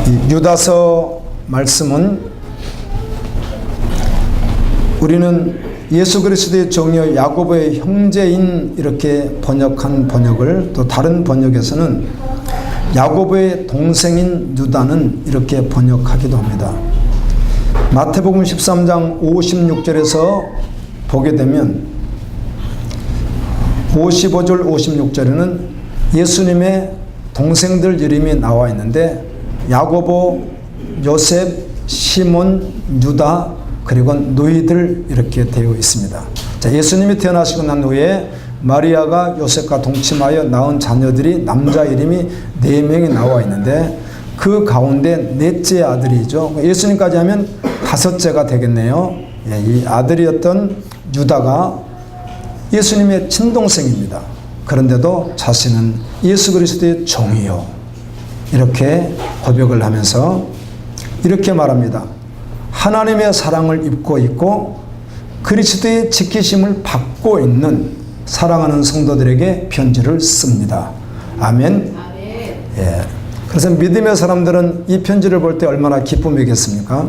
이 유다서 말씀은 우리는 예수 그리스도의 종이요 야고보의 형제인 이렇게 번역한 번역을, 또 다른 번역에서는 야고보의 동생인 유다는 이렇게 번역하기도 합니다. 마태복음 13장 56절에서 보게 되면 55절 56절에는 예수님의 동생들 이름이 나와 있는데 야고보, 요셉, 시몬, 유다, 그리고 너희들 이렇게 되어 있습니다. 자, 예수님이 태어나시고 난 후에 마리아가 요셉과 동침하여 낳은 자녀들이 남자 이름이 4명이 나와 있는데 그 가운데 넷째 아들이죠. 예수님까지 하면 5째가 되겠네요. 이 아들이었던 유다가 예수님의 친동생입니다. 그런데도 자신은 예수 그리스도의 종이요 이렇게 고백을 하면서 이렇게 말합니다. 하나님의 사랑을 입고 있고 그리스도의 지키심을 받고 있는 사랑하는 성도들에게 편지를 씁니다. 아멘. 예. 그래서 믿음의 사람들은 이 편지를 볼 때 얼마나 기쁨이겠습니까?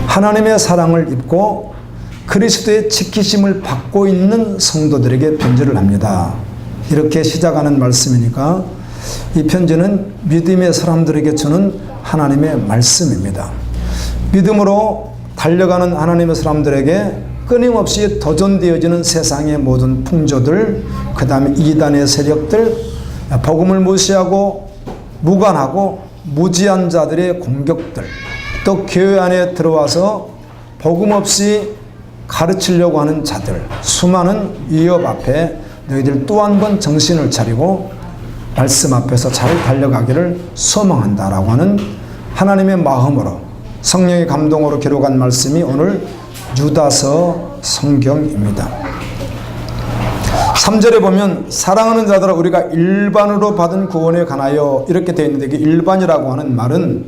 하나님의 사랑을 입고 그리스도의 지키심을 받고 있는 성도들에게 편지를 합니다. 이렇게 시작하는 말씀이니까 이 편지는 믿음의 사람들에게 주는 하나님의 말씀입니다. 믿음으로 달려가는 하나님의 사람들에게 끊임없이 도전되어지는 세상의 모든 풍조들, 그 다음에 이단의 세력들, 복음을 무시하고 무관하고 무지한 자들의 공격들, 또 교회 안에 들어와서 복음 없이 가르치려고 하는 자들, 수많은 위협 앞에 너희들 또 한 번 정신을 차리고 말씀 앞에서 잘 달려가기를 소망한다라고 하는 하나님의 마음으로 성령의 감동으로 기록한 말씀이 오늘 유다서 성경입니다. 3절에 보면 사랑하는 자들아 우리가 일반으로 받은 구원에 관하여 이렇게 되어 있는데, 그 일반이라고 하는 말은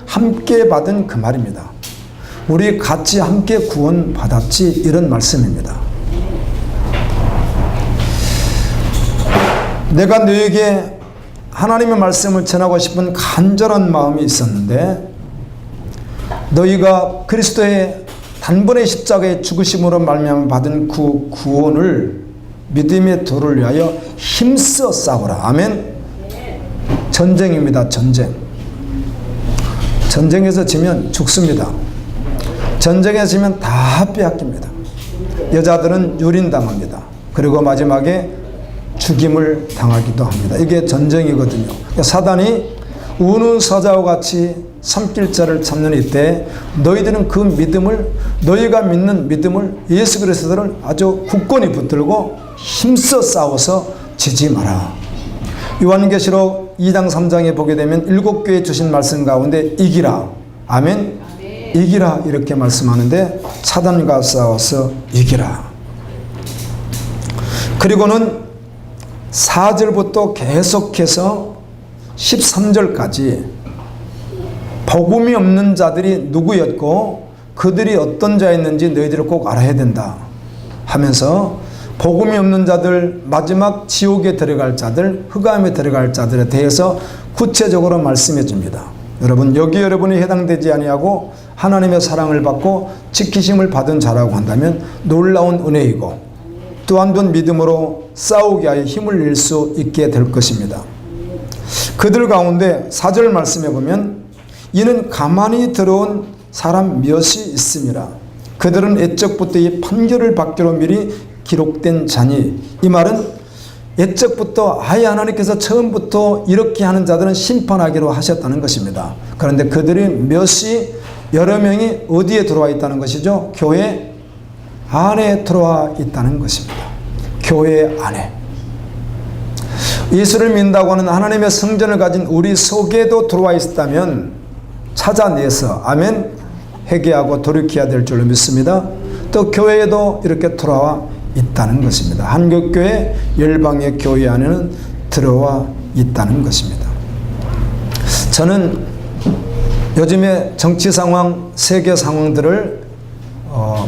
함께 받은 그 말입니다. 우리 같이 함께 구원 받았지, 이런 말씀입니다. 내가 너에게 하나님의 말씀을 전하고 싶은 간절한 마음이 있었는데, 너희가 그리스도의 단번에 십자가의 죽으심으로 말미암아 받은 그 구원을 믿음의 도를 위하여 힘써 싸우라. 아멘. 전쟁입니다. 전쟁. 전쟁에서 지면 죽습니다. 전쟁에서 지면 다 빼앗깁니다. 여자들은 유린당합니다. 그리고 마지막에 죽임을 당하기도 합니다. 이게 전쟁이거든요. 사단이 우는 사자와 같이 삼킬 자를 찾는 이때 너희들은 그 믿음을, 너희가 믿는 믿음을, 예수 그리스도를 아주 굳건히 붙들고 힘써 싸워서 지지 마라. 요한계시록 2장 3장에 보게 되면 7교회에 주신 말씀 가운데 이기라. 아멘. 이기라 이렇게 말씀하는데 사단과 싸워서 이기라. 그리고는 4절부터 계속해서 13절까지 복음이 없는 자들이 누구였고 그들이 어떤 자였는지 너희들은 꼭 알아야 된다 하면서 복음이 없는 자들, 마지막 지옥에 들어갈 자들, 흑암에 들어갈 자들에 대해서 구체적으로 말씀해 줍니다. 여러분, 여기 여러분이 해당되지 아니하고 하나님의 사랑을 받고 지키심을 받은 자라고 한다면 놀라운 은혜이고 또 한 번 믿음으로 싸우게 하여 힘을 낼 수 있게 될 것입니다. 그들 가운데 4절 말씀해 보면 이는 가만히 들어온 사람 몇이 있음이라. 그들은 애적부터 이 판결을 받기로 미리 기록된 자니, 이 말은 애적부터 아예 하나님께서 처음부터 이렇게 하는 자들은 심판하기로 하셨다는 것입니다. 그런데 그들이 몇이, 여러 명이 어디에 들어와 있다는 것이죠? 교회 안에 들어와 있다는 것입니다. 교회 안에. 예수를 믿는다고 하는 하나님의 성전을 가진 우리 속에도 들어와 있었다면 찾아내서 아멘 회개하고 돌이켜야 될 줄로 믿습니다. 또 교회에도 이렇게 들어와 있다는 것입니다. 한국교회 열방의 교회 안에는 들어와 있다는 것입니다. 저는 요즘의 정치 상황, 세계 상황들을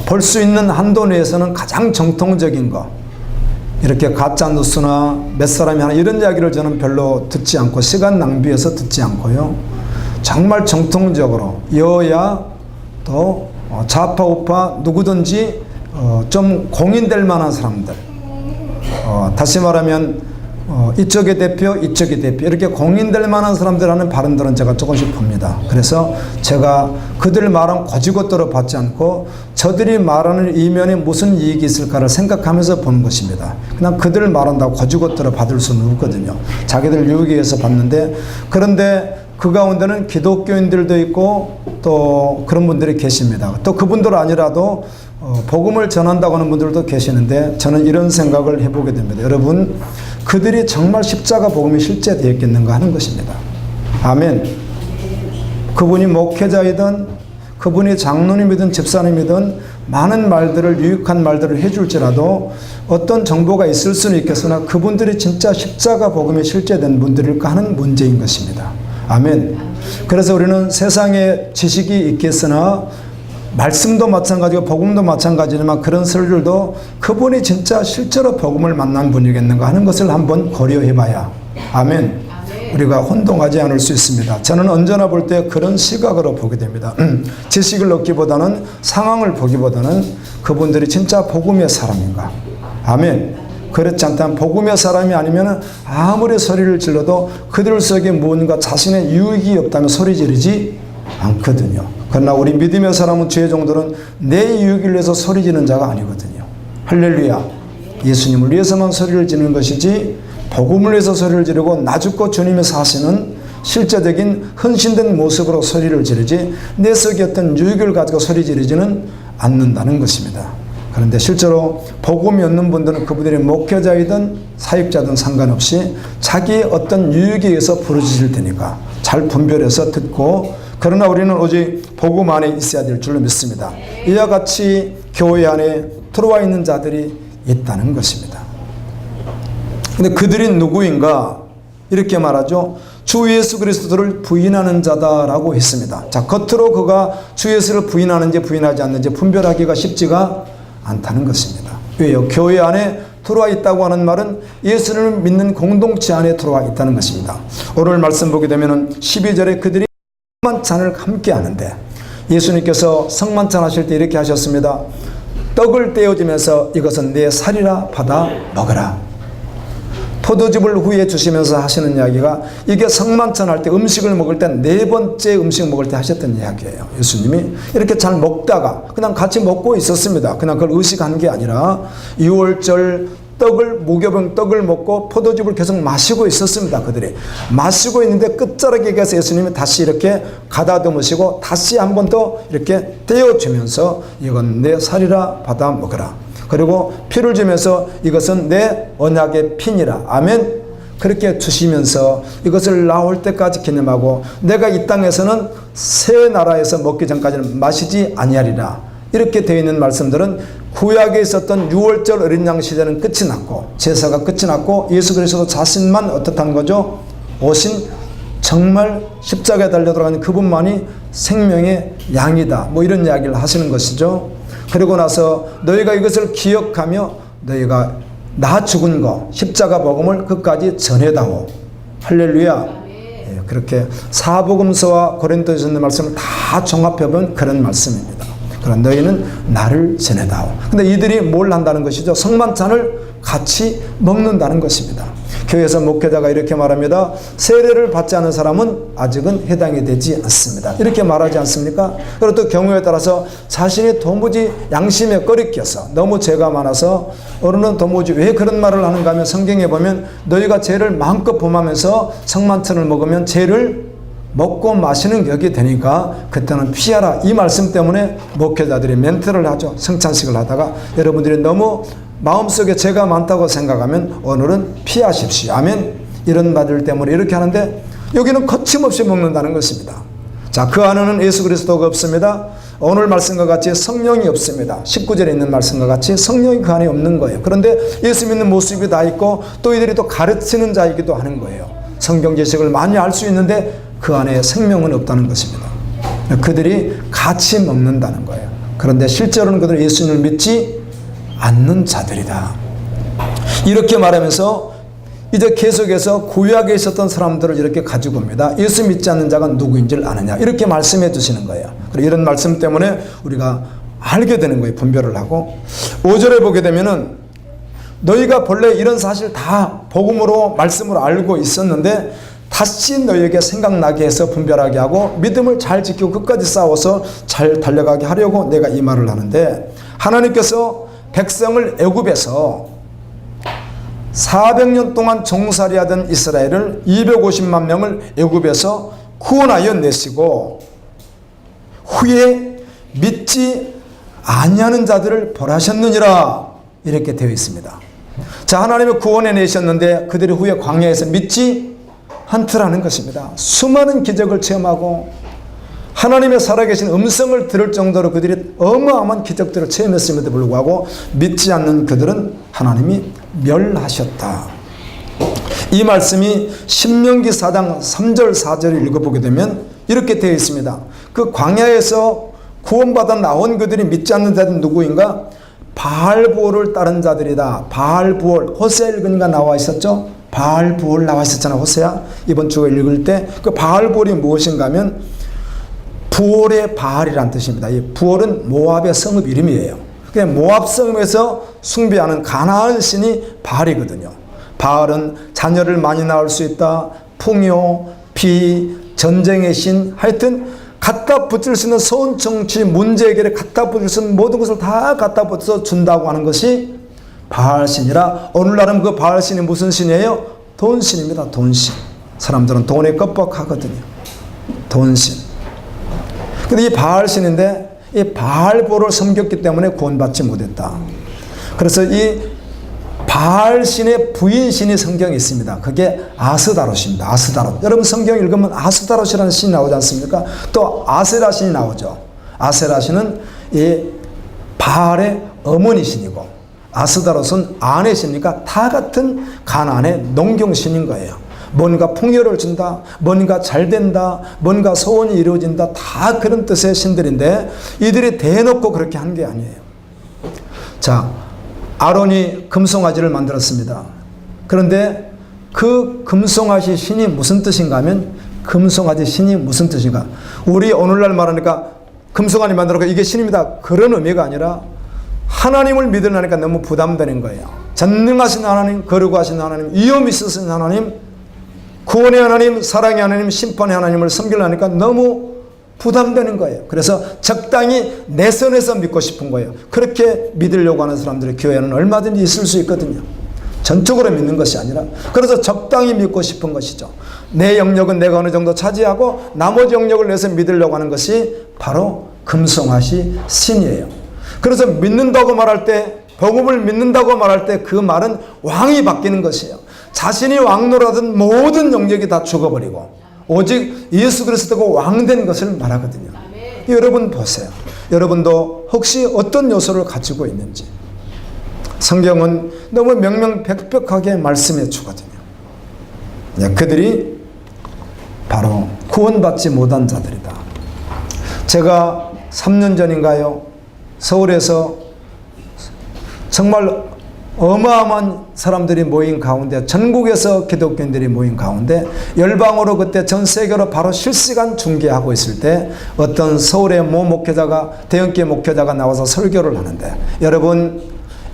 볼 수 있는 한도 내에서는 가장 정통적인 거, 이렇게 가짜 뉴스나 몇 사람이 하는 이런 이야기를 저는 별로 듣지 않고 시간 낭비해서 듣지 않고요. 정말 정통적으로 여야 또 좌파 우파 누구든지 좀 공인될 만한 사람들, 다시 말하면 이쪽의 대표 이쪽의 대표 이렇게 공인될 만한 사람들 하는 발언들은 제가 조금씩 봅니다. 그래서 제가 그들 말은 거지것대로 받지 않고 저들이 말하는 이면에 무슨 이익이 있을까를 생각하면서 보는 것입니다. 그냥 그들 말한다고 거지것대로 받을 수는 없거든요. 자기들 유익에 의해서 받는데, 그런데 그 가운데는 기독교인들도 있고 또 그런 분들이 계십니다. 또 그분들 아니라도 복음을 전한다고 하는 분들도 계시는데, 저는 이런 생각을 해보게 됩니다. 여러분, 그들이 정말 십자가 복음이 실제 되었겠는가 하는 것입니다. 아멘. 그분이 목회자이든 그분이 장로님이든 집사님이든 많은 말들을, 유익한 말들을 해줄지라도 어떤 정보가 있을 수는 있겠으나 그분들이 진짜 십자가 복음이 실제된 분들일까 하는 문제인 것입니다. 아멘. 그래서 우리는 세상에 지식이 있겠으나 말씀도 마찬가지고 복음도 마찬가지지만 그런 설들도 그분이 진짜 실제로 복음을 만난 분이겠는가 하는 것을 한번 고려해 봐야, 아멘, 우리가 혼동하지 않을 수 있습니다. 저는 언제나 볼 때 그런 시각으로 보게 됩니다. 지식을 얻기보다는, 상황을 보기보다는 그분들이 진짜 복음의 사람인가, 아멘. 그렇지 않다면 복음의 사람이 아니면 아무리 소리를 질러도 그들 속에 무언가 자신의 유익이 없다면 소리 지르지 않거든요. 그러나 우리 믿음의 사람은, 주의 종들은 내 유익을 위해서 소리 지르는 자가 아니거든요. 할렐루야. 예수님을 위해서만 소리를 지르는 것이지 복음을 위해서 소리를 지르고 나 죽고 주님의 사시는 실제적인 헌신된 모습으로 소리를 지르지 내 속에 어떤 유익을 가지고 소리 지르지는 않는다는 것입니다. 그런데 실제로 복음이 없는 분들은 그분들이 목회자이든 사역자든 상관없이 자기의 어떤 유익에 의해서 부르짖을 테니까 잘 분별해서 듣고, 그러나 우리는 오직 복음 안에 있어야 될 줄로 믿습니다. 이와 같이 교회 안에 들어와 있는 자들이 있다는 것입니다. 근데 그들이 누구인가? 이렇게 말하죠. 주 예수 그리스도를 부인하는 자다라고 했습니다. 자, 겉으로 그가 주 예수를 부인하는지 부인하지 않는지 분별하기가 쉽지가 않다는 것입니다. 왜요? 교회 안에 들어와 있다고 하는 말은 예수를 믿는 공동체 안에 들어와 있다는 것입니다. 오늘 말씀 보게 되면 12절에 그들이 성만찬을 함께 하는데, 예수님께서 성만찬 하실 때 이렇게 하셨습니다. 떡을 떼어주면서 이것은 내 살이라 받아 먹으라. 포도즙을 후에 주시면서 하시는 이야기가, 이게 성만찬 할 때 음식을 먹을 때 네 번째 음식 먹을 때 하셨던 이야기예요. 예수님이 이렇게 잘 먹다가 그냥 같이 먹고 있었습니다. 그냥 그걸 의식한 게 아니라 6월절 무교병 떡을 먹고 포도즙을 계속 마시고 있었습니다. 그들이 마시고 있는데 끝자락에 가서 예수님이 다시 이렇게 가다듬으시고 다시 한 번 더 이렇게 떼어주면서 이건 내 살이라 받아 먹으라. 그리고 피를 주면서 이것은 내 언약의 피니라. 아멘. 그렇게 주시면서 이것을 나올 때까지 기념하고 내가 이 땅에서는 새 나라에서 먹기 전까지는 마시지 아니하리라. 이렇게 되어 있는 말씀들은 구약에 있었던 6월절 어린 양 시대는 끝이 났고 제사가 끝이 났고 예수 그리스도 자신만 어떻다는 거죠? 오신 정말 십자가에 달려 들어가는 그분만이 생명의 양이다. 뭐 이런 이야기를 하시는 것이죠. 그리고 나서 너희가 이것을 기억하며 너희가 나 죽은 거 십자가 복음을 끝까지 전해다오. 할렐루야. 예, 그렇게 사복음서와 고린도전서 있는 말씀을 다 종합해보면 그런 말씀입니다. 그럼 너희는 나를 전해다오. 근데 이들이 뭘 한다는 것이죠? 성만찬을 같이 먹는다는 것입니다. 교회에서 목회자가 이렇게 말합니다. 세례를 받지 않은 사람은 아직은 해당이 되지 않습니다. 이렇게 말하지 않습니까? 그리고 또 경우에 따라서 자신이 도무지 양심에 꺼리껴서 너무 죄가 많아서 어른은 도무지 왜 그런 말을 하는가 하면 성경에 보면 너희가 죄를 마음껏 범하면서 성만찬을 먹으면 죄를 먹고 마시는 격이 되니까 그때는 피하라. 이 말씀 때문에 목회자들이 멘트를 하죠. 성찬식을 하다가 여러분들이 너무 마음속에 죄가 많다고 생각하면 오늘은 피하십시오. 아멘. 이런 말들 때문에 이렇게 하는데 여기는 거침없이 먹는다는 것입니다. 자, 그 안에는 예수 그리스도가 없습니다. 오늘 말씀과 같이 성령이 없습니다. 19절에 있는 말씀과 같이 성령이 그 안에 없는 거예요. 그런데 예수 믿는 모습이 다 있고 또 이들이 또 가르치는 자이기도 하는 거예요. 성경 지식을 많이 알 수 있는데 그 안에 생명은 없다는 것입니다. 그들이 같이 먹는다는 거예요. 그런데 실제로는 그들은 예수님을 믿지 않는 자들이다. 이렇게 말하면서 이제 계속해서 구약에 있었던 사람들을 이렇게 가지고 옵니다. 예수 믿지 않는 자가 누구인지를 아느냐 이렇게 말씀해 주시는 거예요. 그리고 이런 말씀 때문에 우리가 알게 되는 거예요. 분별을 하고 5절에 보게 되면은 너희가 본래 이런 사실 다 복음으로 말씀으로 알고 있었는데 다시 너희에게 생각나게 해서 분별하게 하고 믿음을 잘 지키고 끝까지 싸워서 잘 달려가게 하려고 내가 이 말을 하는데, 하나님께서 백성을 애굽에서 400년 동안 종살이하던 이스라엘을 250만 명을 애굽에서 구원하여 내시고 후에 믿지 아니하는 자들을 벌하셨느니라 이렇게 되어 있습니다. 자, 하나님을 구원해 내셨는데 그들이 후에 광야에서 믿지 않더라는 것입니다. 수많은 기적을 체험하고 하나님의 살아계신 음성을 들을 정도로 그들이 어마어마한 기적들을 체험했음에도 불구하고 믿지 않는 그들은 하나님이 멸하셨다. 이 말씀이 신명기 4장 3절 4절을 읽어보게 되면 이렇게 되어 있습니다. 그 광야에서 구원받아 나온 그들이 믿지 않는 자들은 누구인가? 바알부올을 따른 자들이다. 바알부올, 호세아 읽으니까 나와 있었죠? 바알부올 나와 있었잖아, 호세아. 이번 주에 읽을 때 그 바알부올이 무엇인가 하면 부올의 바알이라는 뜻입니다. 이 부올은 모압의 성읍 이름이에요. 그냥 모압 성읍에서 숭배하는 가나안 신이 바알이거든요. 바알은 자녀를 많이 낳을 수 있다, 풍요, 비, 전쟁의 신, 하여튼 갖다 붙일 수 있는 소원, 정치, 문제 해결에 갖다 붙일 수 있는 모든 것을 다 갖다 붙여서 준다고 하는 것이 바알신이라. 오늘날은 그 바알신이 무슨 신이에요? 돈신입니다. 돈신. 사람들은 돈에 껍벅하거든요. 돈신. 근데 이 바알신인데 이 바알보를 섬겼기 때문에 구원받지 못했다. 그래서 이 바알신의 부인신이 성경에 있습니다. 그게 아스다롯입니다. 아스다롯. 여러분 성경 읽으면 아스다롯이라는 신이 나오지 않습니까? 또 아세라 신이 나오죠. 아세라 신은 이 바알의 어머니 신이고 아스다롯은 아내 신이니까 다 같은 가나안의 농경신인 거예요. 뭔가 풍요를 준다, 뭔가 잘 된다, 뭔가 소원이 이루어진다, 다 그런 뜻의 신들인데 이들이 대놓고 그렇게 한 게 아니에요. 자, 아론이 금송아지를 만들었습니다. 그런데 그 금송아지 신이 무슨 뜻인가 하면 금송아지 신이 무슨 뜻인가? 우리 오늘날 말하니까 금송아지 만들었고 이게 신입니다. 그런 의미가 아니라 하나님을 믿으려니까 너무 부담되는 거예요. 전능하신 하나님, 거룩하신 하나님, 위엄 있으신 하나님, 구원의 하나님, 사랑의 하나님, 심판의 하나님을 섬기려니까 너무 부담되는 거예요. 그래서 적당히 내 선에서 믿고 싶은 거예요. 그렇게 믿으려고 하는 사람들의 교회는 얼마든지 있을 수 있거든요. 전적으로 믿는 것이 아니라 그래서 적당히 믿고 싶은 것이죠. 내 영역은 내가 어느 정도 차지하고 나머지 영역을 내서 믿으려고 하는 것이 바로 금송아지 신이에요. 그래서 믿는다고 말할 때, 복음을 믿는다고 말할 때 그 말은 왕이 바뀌는 것이에요. 자신이 왕노라던 모든 영역이 다 죽어버리고 오직 예수 그리스도가 왕된 것을 말하거든요. 여러분 보세요. 여러분도 혹시 어떤 요소를 가지고 있는지 성경은 너무 명명백백하게 말씀해 주거든요. 그들이 바로 구원받지 못한 자들이다. 제가 3년 전인가요? 서울에서 정말 어마어마한 사람들이 모인 가운데, 전국에서 기독교인들이 모인 가운데 열방으로 그때 전 세계로 바로 실시간 중계하고 있을 때 어떤 서울의 모 목회자가, 대형교회 목회자가 나와서 설교를 하는데, 여러분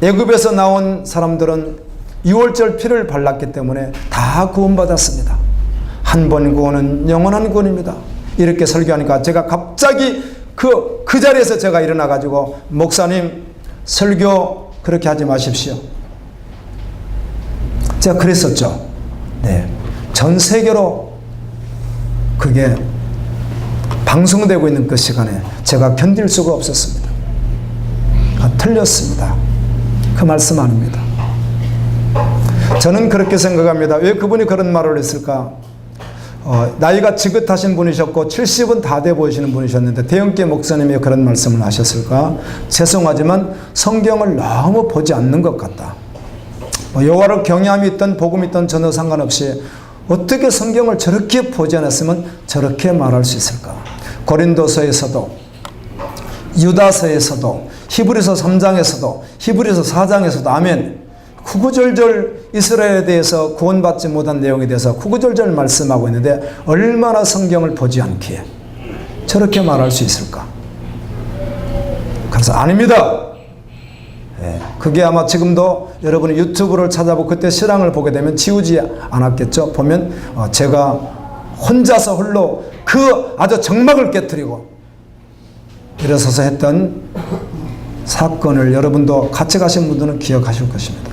애굽에서 나온 사람들은 6월절 피를 발랐기 때문에 다 구원받았습니다. 한 번 구원은 영원한 구원입니다. 이렇게 설교하니까 제가 갑자기 그 자리에서 제가 일어나 가지고, 목사님 설교 그렇게 하지 마십시오. 제가 그랬었죠. 네. 전 세계로 그게 방송되고 있는 그 시간에 제가 견딜 수가 없었습니다. 틀렸습니다. 그 말씀 아닙니다. 저는 그렇게 생각합니다. 왜 그분이 그런 말을 했을까? 나이가 지긋하신 분이셨고 70은 다 돼 보이시는 분이셨는데 대형교회 목사님이 그런 말씀을 하셨을까? 죄송하지만 성경을 너무 보지 않는 것 같다. 여호와를 경외함이 있던 복음이 있던 전혀 상관없이 어떻게 성경을 저렇게 보지 않았으면 저렇게 말할 수 있을까? 고린도서에서도, 유다서에서도, 히브리서 3장에서도, 히브리서 4장에서도, 아멘, 구구절절 이스라엘에 대해서 구원받지 못한 내용에 대해서 구구절절 말씀하고 있는데 얼마나 성경을 보지 않기에 저렇게 말할 수 있을까? 그래서 아닙니다. 그게 아마 지금도 여러분이 유튜브를 찾아보고 그때 실황을 보게 되면 지우지 않았겠죠. 보면 제가 혼자서 홀로 그 아주 정막을 깨뜨리고 일어서서 했던 사건을 여러분도 같이 가신 분들은 기억하실 것입니다.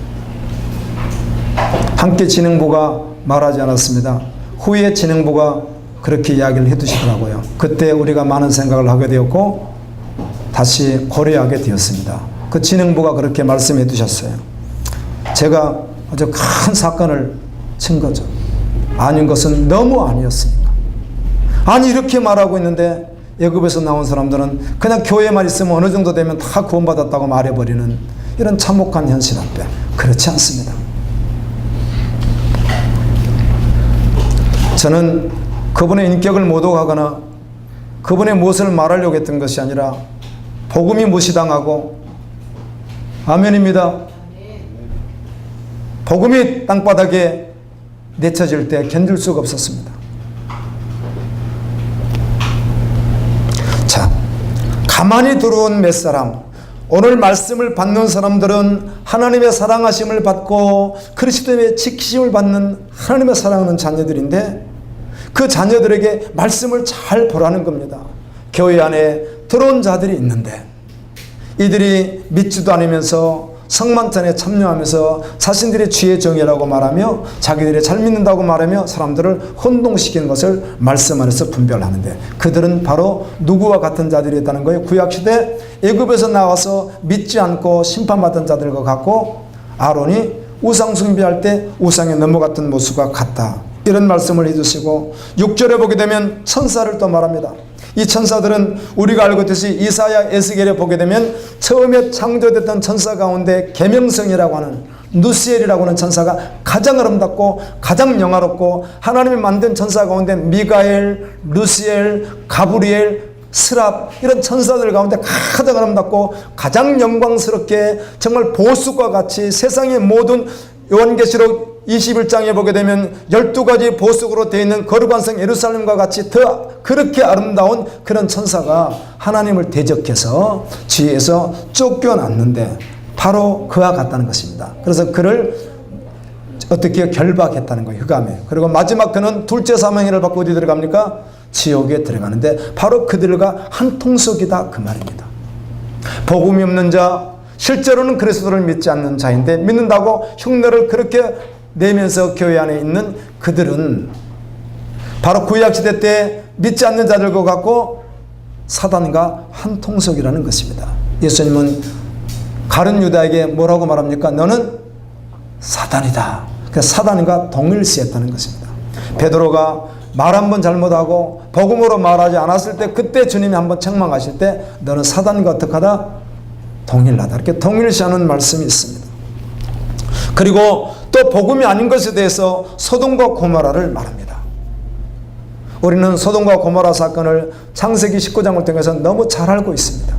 함께 진흥부가 말하지 않았습니다. 후에 진흥부가 그렇게 이야기를 해두시더라고요. 그때 우리가 많은 생각을 하게 되었고 다시 고려하게 되었습니다. 그 진흥부가 그렇게 말씀해 두셨어요. 제가 아주 큰 사건을 친 거죠. 아닌 것은 너무 아니었으니까. 아니 이렇게 말하고 있는데 애굽에서 나온 사람들은 그냥 교회만 있으면 어느 정도 되면 다 구원받았다고 말해버리는 이런 참혹한 현실 앞에 그렇지 않습니다. 저는 그분의 인격을 모독하거나 그분의 무엇을 말하려고 했던 것이 아니라 복음이 무시당하고 아멘입니다. 복음이 땅바닥에 내쳐질 때 견딜 수가 없었습니다. 자, 가만히 들어온 몇 사람, 오늘 말씀을 받는 사람들은 하나님의 사랑하심을 받고 그리스도의 지키심을 받는 하나님의 사랑하는 자녀들인데 그 자녀들에게 말씀을 잘 보라는 겁니다. 교회 안에 들어온 자들이 있는데 이들이 믿지도 않으면서 성만찬에 참여하면서 자신들의 지혜 정예라고 말하며 자기들이 잘 믿는다고 말하며 사람들을 혼동시키는 것을 말씀 안에서 분별하는데 그들은 바로 누구와 같은 자들이었다는 거예요. 구약시대 애굽에서 나와서 믿지 않고 심판받은 자들과 같고 아론이 우상 숭배할 때 우상에 넘어갔던 모습과 같다. 이런 말씀을 해주시고 6절에 보게 되면 천사를 또 말합니다. 이 천사들은 우리가 알고 있듯이 이사야 에스겔에 보게 되면 처음에 창조됐던 천사 가운데 계명성이라고 하는 누시엘이라고 하는 천사가 가장 아름답고 가장 영화롭고 하나님이 만든 천사 가운데 미가엘, 루시엘, 가브리엘, 스랍 이런 천사들 가운데 가장 아름답고 가장 영광스럽게 정말 보석과 같이 세상의 모든 요한계시록 21장에 보게 되면 12가지 보석으로 되어 있는 거룩한 성 예루살렘과 같이 더 그렇게 아름다운 그런 천사가 하나님을 대적해서 지혜에서 쫓겨났는데 바로 그와 같다는 것입니다. 그래서 그를 어떻게 결박했다는 거예요. 흑암에. 그리고 마지막 그는 둘째 사망을 받고 어디 들어갑니까? 지옥에 들어가는데 바로 그들과 한 통속이다 그 말입니다. 복음이 없는 자, 실제로는 그리스도를 믿지 않는 자인데 믿는다고 흉내를 그렇게 내면서 교회 안에 있는 그들은 바로 구약시대 때 믿지 않는 자들과 같고 사단과 한 통속이라는 것입니다. 예수님은 가룟 유다에게 뭐라고 말합니까? 너는 사단이다. 그래서 사단과 동일시했다는 것입니다. 베드로가 말 한 번 잘못하고 복음으로 말하지 않았을 때 그때 주님이 한번 책망하실 때 너는 사단과 어떻게 하다? 동일하다. 이렇게 동일시하는 말씀이 있습니다. 그리고 또 복음이 아닌 것에 대해서 소돔과 고모라를 말합니다. 우리는 소돔과 고모라 사건을 창세기 19장을 통해서 너무 잘 알고 있습니다.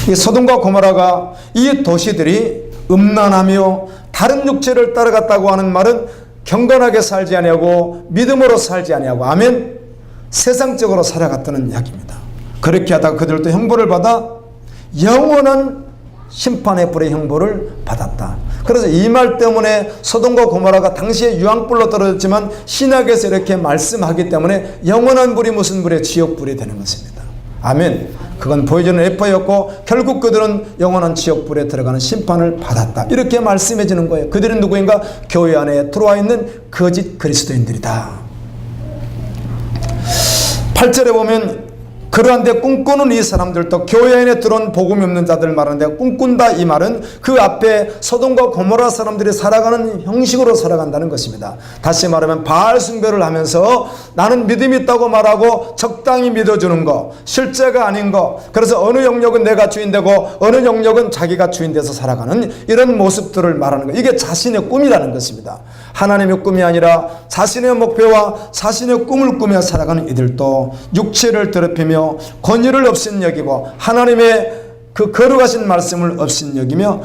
이 소돔과 고모라가 이 도시들이 음란하며 다른 육체를 따라갔다고 하는 말은 경건하게 살지 아니하고 믿음으로 살지 아니하고 아멘 세상적으로 살아갔다는 이야기입니다. 그렇게 하다가 그들도 형벌을 받아 영원한 심판의 불의 형벌을 받았다. 그래서 이 말 때문에 소돔과 고모라가 당시에 유황불로 떨어졌지만 신약에서 이렇게 말씀하기 때문에 영원한 불이 무슨 불의 지옥불이 되는 것입니다. 아멘. 그건 보여주는 에퍼였고 결국 그들은 영원한 지옥불에 들어가는 심판을 받았다. 이렇게 말씀해 주는 거예요. 그들은 누구인가? 교회 안에 들어와 있는 거짓 그리스도인들이다. 8절에 보면 그러한데 꿈꾸는 이 사람들도 교회 안에 들어온 복음이 없는 자들 말하는데 꿈꾼다 이 말은 그 앞에 소돔과 고모라 사람들이 살아가는 형식으로 살아간다는 것입니다. 다시 말하면 바알 숭배를 하면서 나는 믿음이 있다고 말하고 적당히 믿어주는 거 실제가 아닌 거 그래서 어느 영역은 내가 주인되고 어느 영역은 자기가 주인돼서 살아가는 이런 모습들을 말하는 거 이게 자신의 꿈이라는 것입니다. 하나님의 꿈이 아니라 자신의 목표와 자신의 꿈을 꾸며 살아가는 이들도 육체를 더럽히며 권위를 없인 여기고 하나님의 그 거룩하신 말씀을 업신여기며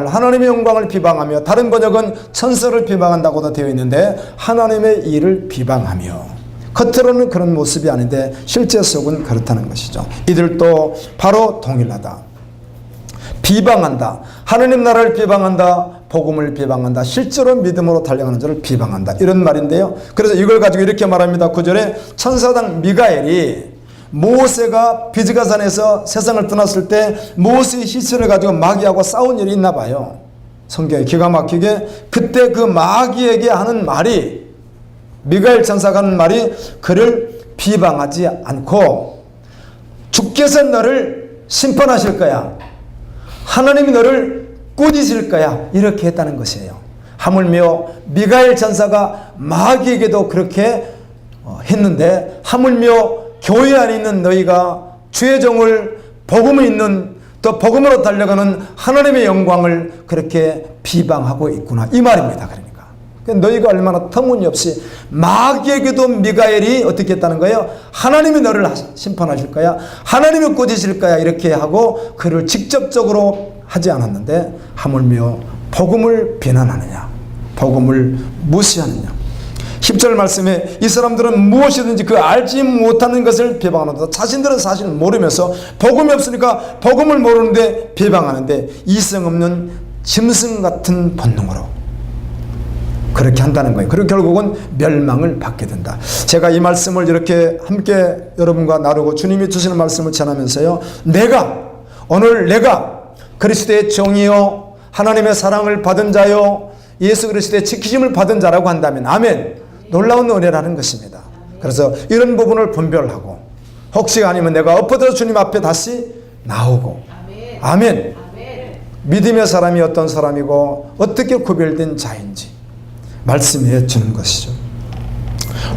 하나님의 영광을 비방하며, 다른 번역은 천사를 비방한다고도 되어 있는데 하나님의 일을 비방하며, 겉으로는 그런 모습이 아닌데 실제 속은 그렇다는 것이죠. 이들도 바로 동일하다. 비방한다. 하나님 나라를 비방한다. 복음을 비방한다. 실제로 믿음으로 달려가는 자를 비방한다. 이런 말인데요. 그래서 이걸 가지고 이렇게 말합니다. 9절에 천사당 미가엘이 모세가 비즈가산에서 세상을 떠났을 때 모세의 시체를 가지고 마귀하고 싸운 일이 있나 봐요. 성경에 기가 막히게 그때 그 마귀에게 하는 말이, 미가엘 천사가 하는 말이, 그를 비방하지 않고 주께서 너를 심판하실 거야, 하나님이 너를 꾸짖을 거야, 이렇게 했다는 것이에요. 하물며 미가엘 천사가 마귀에게도 그렇게 했는데, 하물며 교회 안에 있는 너희가 주의 종을 복음이 있는, 또 복음으로 달려가는 하나님의 영광을 그렇게 비방하고 있구나, 이 말입니다. 그러니까 너희가 얼마나 터무니없이, 마귀에게도 미가엘이 어떻게 했다는 거예요? 하나님이 너를 심판하실 거야, 하나님이 꾸짖으실 거야, 이렇게 하고 그를 직접적으로 하지 않았는데 하물며 복음을 비난하느냐, 복음을 무시하느냐. 10절 말씀에 이 사람들은 무엇이든지 그 알지 못하는 것을 비방하는다. 자신들은 사실을 모르면서 복음이 없으니까 복음을 모르는데 비방하는데, 이성 없는 짐승 같은 본능으로 그렇게 한다는 거예요. 그리고 결국은 멸망을 받게 된다. 제가 이 말씀을 이렇게 함께 여러분과 나누고 주님이 주시는 말씀을 전하면서요, 오늘 내가 그리스도의 종이요 하나님의 사랑을 받은 자요 예수 그리스도의 지키심을 받은 자라고 한다면, 아멘, 놀라운 은혜라는 것입니다. 그래서 이런 부분을 분별하고, 혹시 아니면 내가 엎어져 주님 앞에 다시 나오고, 아멘, 믿음의 사람이 어떤 사람이고 어떻게 구별된 자인지 말씀해 주는 것이죠.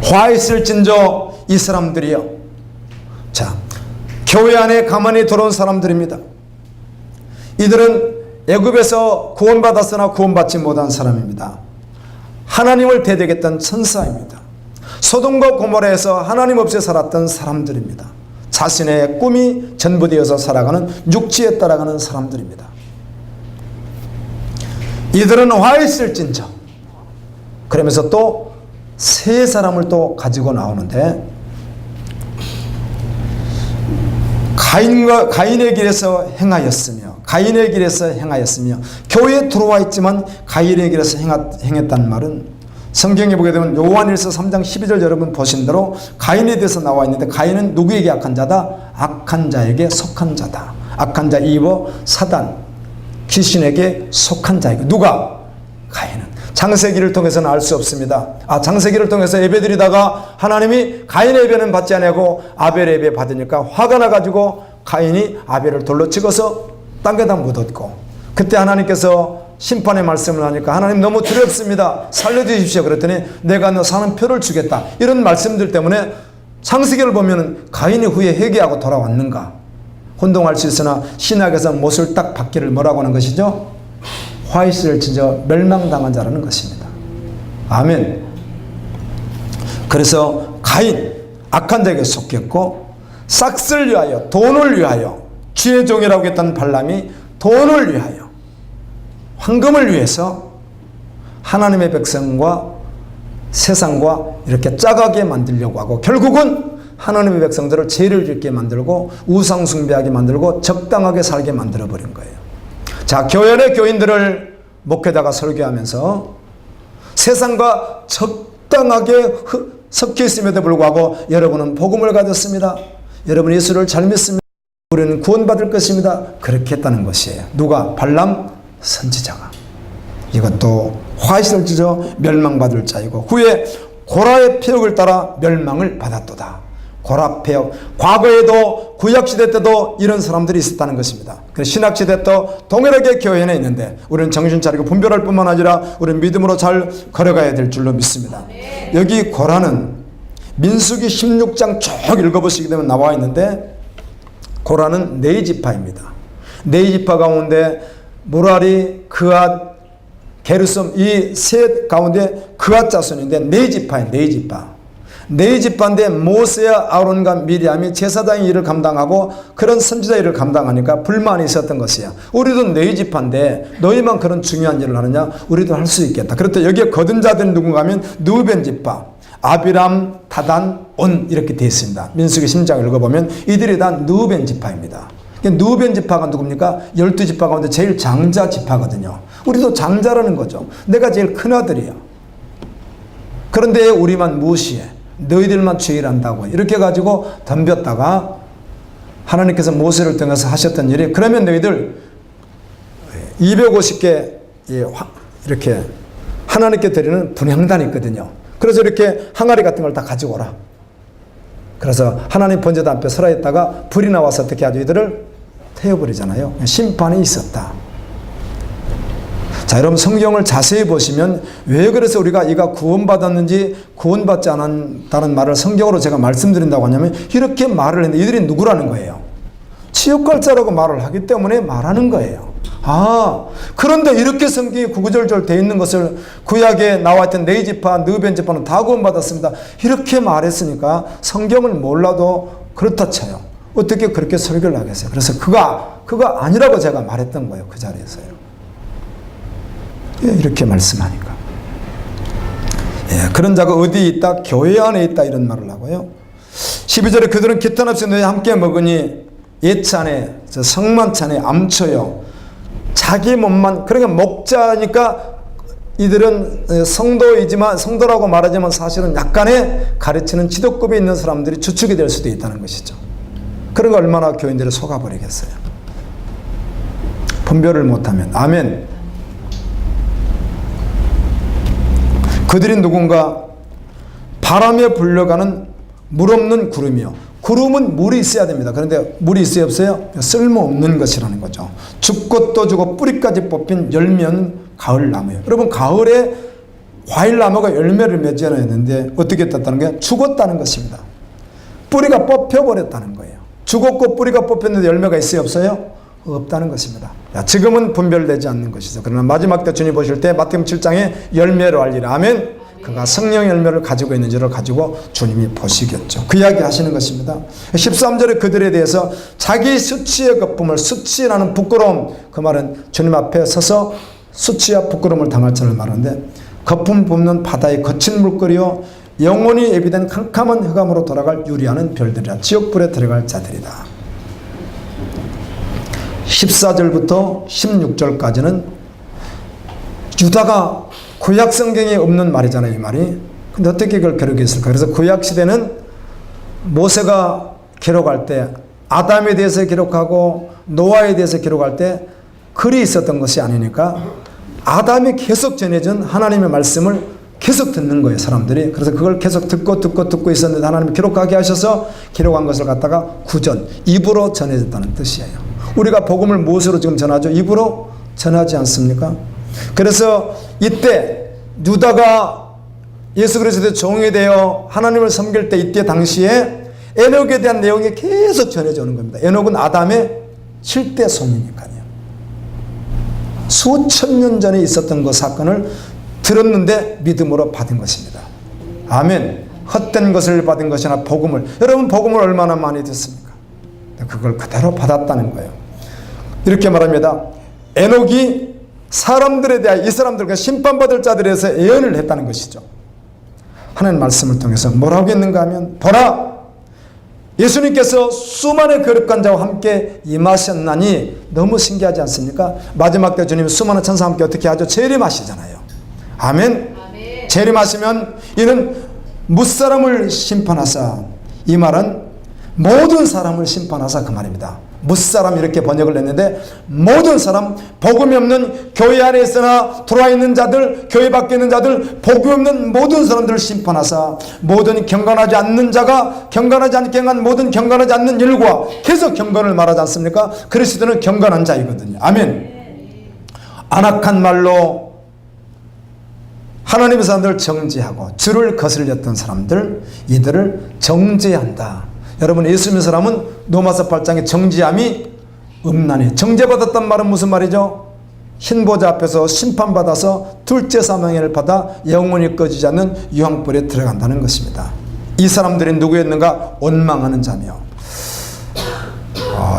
화 있을진저 이 사람들이요, 자, 교회 안에 가만히 들어온 사람들입니다. 이들은 애굽에서 구원받았으나 구원받지 못한 사람입니다. 하나님을 대적했던 천사입니다. 소돔과 고모라에서 하나님 없이 살았던 사람들입니다. 자신의 꿈이 전부되어서 살아가는, 육지에 따라가는 사람들입니다. 이들은 화 있을진저, 그러면서 또 세 사람을 또 가지고 나오는데, 가인의 길에서 행하였으며, 교회에 들어와 있지만 가인의 길에서 행했다는 말은, 성경에 보게 되면 요한일서 3장 12절 여러분 보신 대로 가인에 대해서 나와 있는데, 가인은 누구에게 악한 자다? 악한 자에게 속한 자다. 악한 자 이브 사단, 귀신에게 속한 자이고, 누가? 가인은. 창세기를 통해서는 알 수 없습니다. 창세기를 통해서 예배드리다가 하나님이 가인의 예배는 받지 않고 아벨의 예배 받으니까 화가 나가지고 가인이 아벨을 돌로 찍어서 땅에다 묻었고, 그때 하나님께서 심판의 말씀을 하니까 하나님 너무 두렵습니다, 살려주십시오. 그랬더니 내가 너 사는 표를 주겠다, 이런 말씀들 때문에 창세기를 보면 가인이 후에 회개하고 돌아왔는가? 혼동할 수 있으나 신약에서 못을 딱 받기를 뭐라고 하는 것이죠? 화 있을진저 멸망당한 자라는 것입니다. 아멘. 그래서 가인, 악한 자에게 속했고, 싹을 위하여, 돈을 위하여, 주의 종이라고 했던 발람이 돈을 위하여, 황금을 위해서 하나님의 백성과 세상과 이렇게 짜가게 만들려고 하고, 결국은 하나님의 백성들을 죄를 짓게 만들고 우상 숭배하게 만들고 적당하게 살게 만들어버린 거예요. 자, 교회 내 교인들을 목회자가 설교하면서 세상과 적당하게 섞여 있음에도 불구하고 여러분은 복음을 가졌습니다, 여러분 예수를 잘 믿습니다, 우리는 구원받을 것입니다, 그렇게 했다는 것이에요. 누가? 발람 선지자가. 이것도 화이슬지저 멸망받을 자이고, 후에 고라의 폐역을 따라 멸망을 받았도다. 고라 폐역, 과거에도 구약시대 때도 이런 사람들이 있었다는 것입니다. 그래서 신약시대 또 동일하게 교회에 있는데 우리는 정신 차리고 분별할 뿐만 아니라 우리는 믿음으로 잘 걸어가야 될 줄로 믿습니다. 여기 고라는 민수기 16장 쭉 읽어보시게 되면 나와 있는데, 고라는 네 지파입니다. 네 지파 가운데 무라리, 그앗, 게르솜, 이 셋 가운데 그앗 자손인데 네 지파예요. 네 지파. 네 지파인데 모세와 아론과 미리암이 제사장의 일을 감당하고 그런 선지자 일을 감당하니까 불만이 있었던 것이야. 우리도 네 지파인데 너희만 그런 중요한 일을 하느냐? 우리도 할 수 있겠다. 그렇다 여기에 거둔 자들이 누군가 하면 누벤 지파, 아비람, 다단, 온 이렇게 되어 있습니다. 민수기 10장 읽어보면 이들이 다 누벤 지파입니다. 누벤 지파가 누굽니까? 12지파 가운데 제일 장자 지파거든요. 우리도 장자라는 거죠. 내가 제일 큰아들이야. 그런데 우리만 무시해. 너희들만 죄를 한다고 이렇게 가지고 덤볐다가 하나님께서 모세를 통해서 하셨던 일이 그러면 너희들 250개 이렇게 하나님께 드리는 분향단이 있거든요. 그래서 이렇게 항아리 같은 걸 다 가지고 오라. 그래서 하나님 번제단 앞에 서라 있다가 불이 나와서 어떻게 하죠? 이들을 태워버리잖아요. 심판이 있었다. 자, 여러분 성경을 자세히 보시면 왜 그래서 우리가 이가 구원받았는지 구원받지 않았다는 말을 성경으로 제가 말씀드린다고 하냐면 이렇게 말을 했는데 이들이 누구라는 거예요? 지옥갈자라고 말을 하기 때문에 말하는 거예요. 아, 그런데 이렇게 성경이 구구절절 되어 있는 것을 구약에 나와있던 네 지파, 느벤 지파는 다 구원받았습니다. 이렇게 말했으니까 성경을 몰라도 그렇다 쳐요. 어떻게 그렇게 설교를 하겠어요? 그래서 그가 아니라고 제가 말했던 거예요. 그 자리에서요. 이렇게 말씀하니까. 그런 자가 어디 있다? 교회 안에 있다 이런 말을 하고요. 12절에 그들은 기탄 없이 너희 함께 먹으니 예찬에 성만찬에 암초요. 자기 몸만 그러니까 목자니까 이들은 성도이지만 성도라고 말하지만 사실은 약간의 가르치는 지도급에 있는 사람들이 주축이 될 수도 있다는 것이죠. 그러니까 얼마나 교인들을 속아버리겠어요. 분별을 못하면. 아멘. 그들이 누군가 바람에 불려가는 물 없는 구름이요. 구름은 물이 있어야 됩니다. 그런데 물이 있어요 없어요? 쓸모없는 것이라는 거죠. 죽고 또 죽고 뿌리까지 뽑힌 열매는 가을나무예요. 여러분 가을에 과일나무가 열매를 맺어야 했는데 어떻게 됐다는 게 죽었다는 것입니다. 뿌리가 뽑혀버렸다는 거예요. 죽었고 뿌리가 뽑혔는데 열매가 있어요 없어요? 없다는 것입니다. 지금은 분별되지 않는 것이죠. 그러나 마지막 때 주님 보실 때 마태복음 7장에 열매로 알리라. 아멘. 그가 성령 열매를 가지고 있는지를 가지고 주님이 보시겠죠. 그 이야기 하시는 것입니다. 13절에 그들에 대해서 자기 수치의 거품을, 수치라는 부끄러움, 그 말은 주님 앞에 서서 수치와 부끄러움을 당할 자를 말하는데 거품 붓는 바다의 거친 물거리요 영원히 예비된 캄캄한 흑암으로 돌아갈 유리하는 별들이라. 지옥불에 들어갈 자들이다. 14절부터 16절까지는 유다가 구약 성경에 없는 말이잖아요, 이 말이. 근데 어떻게 그걸 기록했을까? 그래서 구약 시대는 모세가 기록할 때 아담에 대해서 기록하고 노아에 대해서 기록할 때 글이 있었던 것이 아니니까 아담이 계속 전해준 하나님의 말씀을 계속 듣는 거예요, 사람들이. 그래서 그걸 계속 듣고 있었는데 하나님이 기록하게 하셔서 기록한 것을 갖다가 구전, 입으로 전해졌다는 뜻이에요. 우리가 복음을 무엇으로 지금 전하죠? 입으로 전하지 않습니까? 그래서 이때 유다가 예수 그리스도의 종이 되어 하나님을 섬길 때 이때 당시에 에녹에 대한 내용이 계속 전해져 오는 겁니다. 에녹은 아담의 7대 손이니까요. 수천 년 전에 있었던 그 사건을 들었는데 믿음으로 받은 것입니다. 아멘. 헛된 것을 받은 것이나 복음을, 여러분 복음을 얼마나 많이 듣습니까? 그걸 그대로 받았다는 거예요. 이렇게 말합니다. 에녹이 사람들에 대하여 이 사람들과 심판받을 자들에서 예언을 했다는 것이죠. 하나님 말씀을 통해서 뭐라고 했는가 하면 보라 예수님께서 수많은 거룩한 자와 함께 임하셨나니 너무 신기하지 않습니까? 마지막 때 주님이 수많은 천사와 함께 어떻게 하죠? 재림하시잖아요. 아멘. 재림하시면 이는 무사람을 심판하사, 이 말은 모든 사람을 심판하사 그 말입니다. 무사람 이렇게 번역을 했는데 모든 사람, 복음이 없는 교회 안에 있으나 들어와 있는 자들, 교회 밖에 있는 자들, 복음이 없는 모든 사람들을 심판하사 모든 경건하지 않는 자가 경건하지 않게 한 모든 경건하지 않는 일과 계속 경건을 말하지 않습니까? 그리스도는 경건한 자이거든요. 아멘. 안악한 말로 하나님의 사람들을 정죄하고 주를 거슬렸던 사람들, 이들을 정죄한다. 여러분 예수 믿는 사람은 로마서 8장에 정죄함이 없나니. 정죄받았단 말은 무슨 말이죠? 흰보자 앞에서 심판받아서 둘째 사망을 받아 영원히 꺼지지 않는 유황불에 들어간다는 것입니다. 이 사람들이 누구였는가? 원망하는 자며.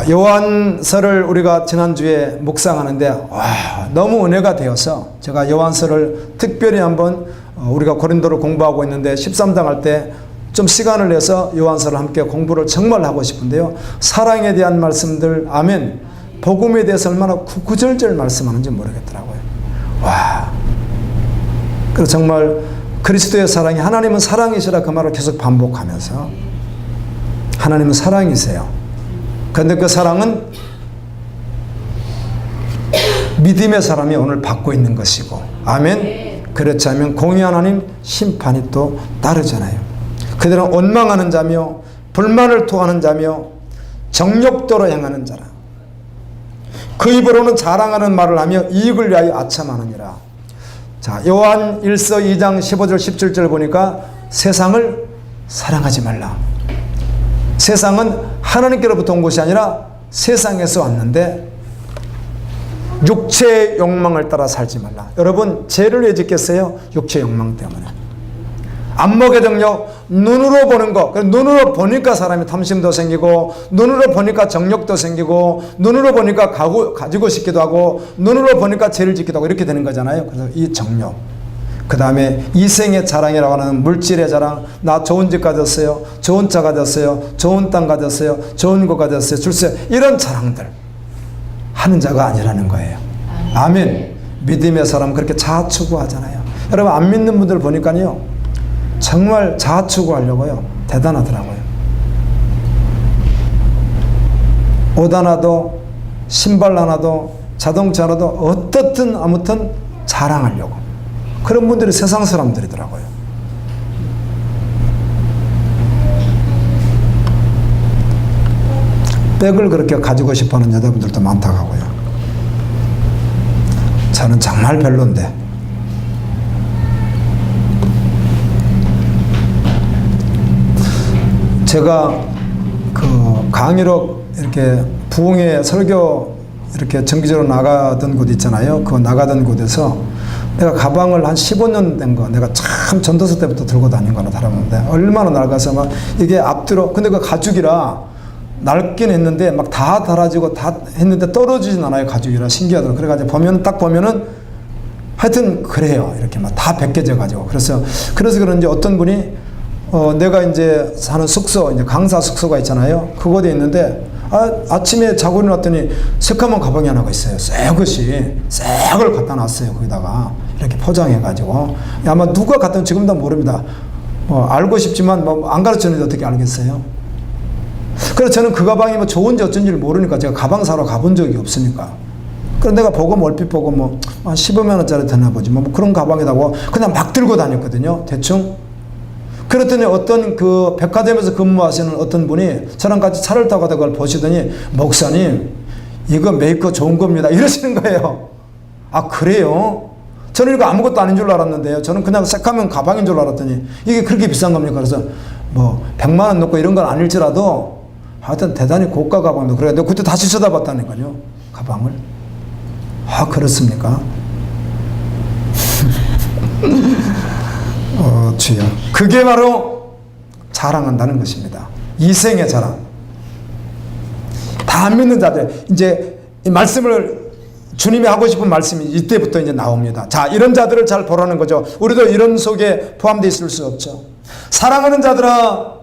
요한서를 우리가 지난주에 묵상하는데 너무 은혜가 되어서 제가 요한서를 특별히 한번 우리가 고린도를 공부하고 있는데 13장 할 때 좀 시간을 내서 요한서를 함께 공부를 정말 하고 싶은데요. 사랑에 대한 말씀들, 아멘. 복음에 대해서 얼마나 구구절절 말씀하는지 모르겠더라고요. 그래서 정말 그리스도의 사랑이, 하나님은 사랑이시라 그 말을 계속 반복하면서 하나님은 사랑이세요. 그런데 그 사랑은 믿음의 사람이 오늘 받고 있는 것이고, 아멘. 그렇지 않으면 공의 하나님 심판이 또 따르잖아요. 그들은 원망하는 자며 불만을 토하는 자며 정욕도로 행하는 자라. 그 입으로는 자랑하는 말을 하며 이익을 위하여 아첨하느니라. 자, 요한 1서 2장 15절 17절 보니까 세상을 사랑하지 말라. 세상은 하나님께로부터 온 것이 아니라 세상에서 왔는데 육체의 욕망을 따라 살지 말라. 여러분, 죄를 왜 짓겠어요? 육체의 욕망 때문에. 안목의 능력, 눈으로 보는 거. 눈으로 보니까 사람이 탐심도 생기고, 눈으로 보니까 정욕도 생기고, 눈으로 보니까 가지고 싶기도 하고, 눈으로 보니까 죄를 짓기도 하고, 이렇게 되는 거잖아요. 그래서 이 정욕. 그 다음에 이생의 자랑이라고 하는 물질의 자랑. 나 좋은 집 가졌어요. 좋은 차 가졌어요. 좋은 땅 가졌어요. 좋은 거 가졌어요. 줄세. 이런 자랑들 하는 자가 아니라는 거예요. 아멘. 믿음의 사람은 그렇게 자아추구하잖아요. 여러분, 안 믿는 분들 보니까요, 정말 자아추구하려고요. 대단하더라고요. 옷 하나도, 신발 하나도, 자동차 하나도 어떻든 아무튼 자랑하려고. 그런 분들이 세상 사람들이더라고요. 백을 그렇게 가지고 싶어하는 여자분들도 많다고 하고요. 저는 정말 별론데. 제가 그 강의로 이렇게 부흥회 설교 이렇게 정기적으로 나가던 곳 있잖아요. 그 나가던 곳에서 내가 가방을 한 15년 된 거, 내가 참 전도서 때부터 들고 다닌 거나 다름없는데 얼마나 낡아서 막 이게 앞뒤로, 근데 그 가죽이라 낡긴 했는데 막 다 달아지고 다 했는데 떨어지진 않아요. 가죽이라 신기하더라고요. 그래가지고 보면 딱 보면은 하여튼 그래요. 이렇게 막 다 벗겨져 가지고. 그래서 그런지 어떤 분이 내가 이제 사는 숙소, 이제 강사 숙소가 있잖아요. 그곳에 있는데, 아침에 자고 일어났더니 새까만 가방이 하나가 있어요. 새 걸 갖다 놨어요. 거기다가 이렇게 포장해가지고. 아마 누가 갖다 놨는지 지금도 모릅니다. 알고 싶지만 안 가르쳤는데 어떻게 알겠어요? 그래서 저는 그 가방이 뭐 좋은지 어쩐지를 모르니까 제가 가방 사러 가본 적이 없으니까. 그래서 내가 보고 얼핏 보고 한 15만 원짜리 되나 보지. 뭐 그런 가방이라고 그냥 막 들고 다녔거든요. 대충. 그랬더니 어떤 그 백화점에서 근무하시는 어떤 분이 저랑 같이 차를 타고 그걸 보시더니, 목사님, 이거 메이커 좋은 겁니다. 이러시는 거예요. 아, 그래요? 저는 이거 아무것도 아닌 줄 알았는데요. 저는 그냥 새까만 가방인 줄 알았더니 이게 그렇게 비싼 겁니까? 그래서 100만 원 넣고 이런 건 아닐지라도 하여튼 대단히 고가 가방도 그래요. 내가 그때 다시 쳐다봤다니까요. 가방을. 아, 그렇습니까? 주여. 그게 바로 자랑한다는 것입니다. 이생의 자랑. 다 안 믿는 자들. 이제 이 말씀을 주님이 하고 싶은 말씀이 이때부터 이제 나옵니다. 자, 이런 자들을 잘 보라는 거죠. 우리도 이런 속에 포함되어 있을 수 없죠. 사랑하는 자들아,